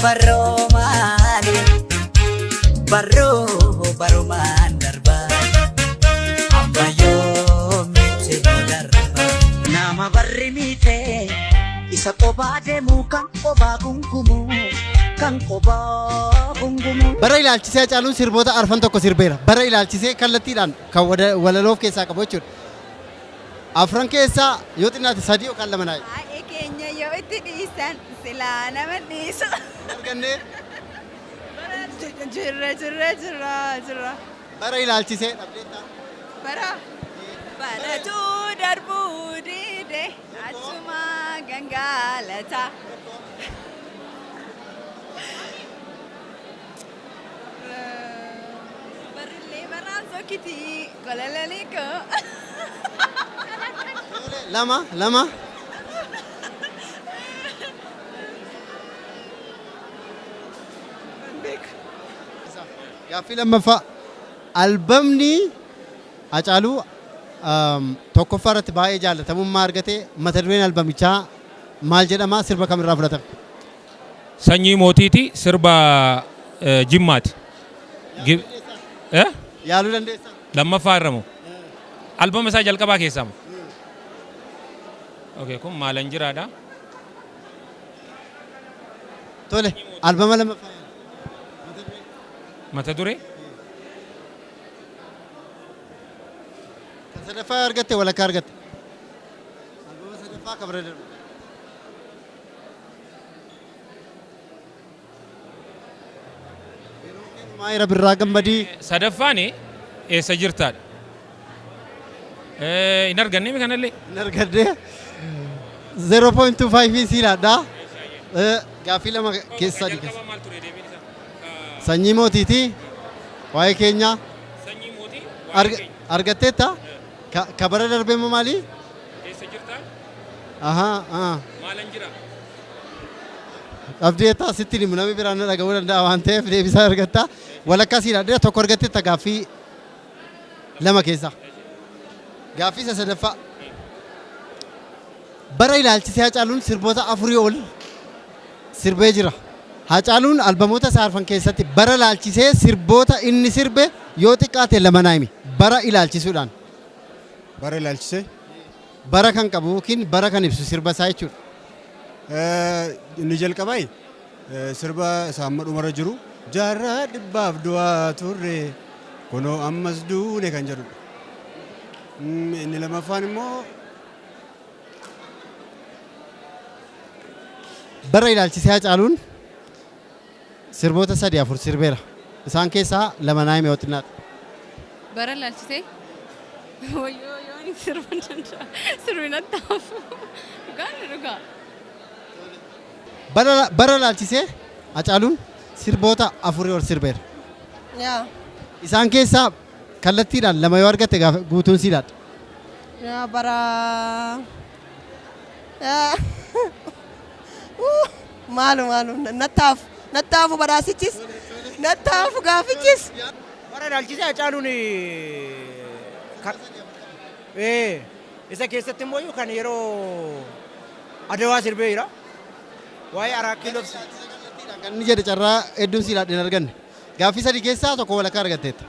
Baroomani baromaan darba amma yoomitti darba nama barri miite isa qophaa deemu kan qophaa gungumu kan qophaa gungumu. Bara ilaalchisee Hacaaluun sirboota arfan tokko sirbeera. Bara ilaalchisee kallattiidhaan kan walaloof keessaa qabu jechuudha. Afran keessaa yoo xinnaate sadii yookaan lama naayi. Baay'ee keenya yoo itti dhiisan silaa nama dhiisu. Argannee Jirra. bara ilaalchisee dhabdeettaa. Baratuu darbuu diide achuma gangaalata. Barillee baraan sokkitii golalanii koo. Lama. Gaaffii lammaffaa albamni Hacaaluu tokkoffaa irratti baay'ee jaallatamummaa argate mata dureen albamichaa maal jedhama sirba kamirraa fudhatame? Sanyii mootiiti sirba Jimmaati. Yaaluu dandeessaa? Lammaffaa irramu. Albama isaa jalqabaa keessamu. Okay, kun maalan jiraadha. Tole, albama lammaffaa. Mata duree? Kan sadaffaa argatte walakkaa argatte. Albama sadaffaa kabira darbu. Maayira birraa gammadii. Sadaffaani eessa jirtaadha? Hin arganne mi kanallee? Hin argadde 0.25 siidhaadha. Gaaffii lama keessa sadii keessa. Sanyii mootiiti. Waa'ee keenyaa. Sanyii mootii? Argatteetta? Kabara darbee moo maali? Eessa jirtaa? Maalan jira? Abdeetta sitti himu namni biraan na dhaga'uu danda'a waan ta'eef deebisaa argatta. Walakkaa siidhaadha tokko argatteetta gaaffii lama keessa. Gaaffii isa sadaffaa. Bara ilaalchisee Hacaaluun sirboota afurii ol sirbee jira. Hacaaluun albamoota isaa arfan keessatti bara ilaalchisee sirboota inni sirbe yoo xiqqaate lama naa himi. Bara ilaalchisuudhaan. Bara ilaalchisee? Bara kan qabu yookiin bara kan ibsu sirba isaa jechuudha. Inni jalqabaa sirba isaa amma dhumarra jiru jaarraa dhibbaaf du'aa turre kunoo ammas duune kan jedhudha. Inni lamaffaan immoo bara ilaalchisee Hacaaluun sirboota sadii afur sirbeera. Isaan keessaa lama naa himi yoo xinnaate. Bara ilaalchisee wayyoo yooni sirba danda'a sirbina taafu dhugaani dhugaa. Bara ilaalchisee Hacaaluun sirboota afurii ol sirbeera. Isaan keessaa kallattiidhaan lama yoo argatte guutuun siidhaadha. Bara maalu nattaafu badhaasichis nattaafu gaafichis. Bara ilaalchisee Hacaaluun isa keessatti immoo kan yeroo adawaa sirbee jira. Waa'ee araakii lobsi. Kan inni jedhe carraa hedduun siidhaadha hin arganne. Gaaffii sadii keessaa tokko walakkaa argatteetta.